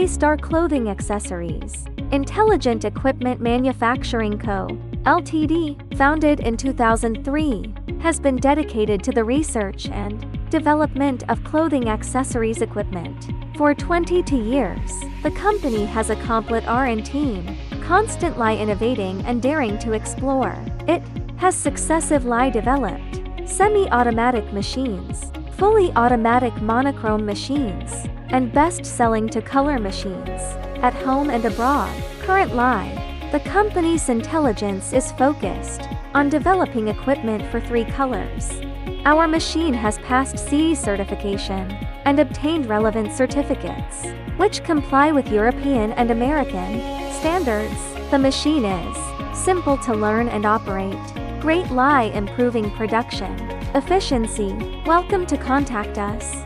STAR Clothing Accessories. Intelligent Equipment Manufacturing Co., Ltd., founded in 2003, has been dedicated to the research and development of clothing accessories equipment. For 22 years, the company has a complete R&D team, constantly innovating and daring to explore. It has successively developed semi-automatic machines, fully automatic monochrome machines, and best-selling to color machines, at home and abroad. Currently, the company's intelligence is focused on developing equipment for 3 colors. Our machine has passed CE certification and obtained relevant certificates, which comply with European and American standards. The machine is simple to learn and operate, greatly improving production efficiency. Welcome to contact us.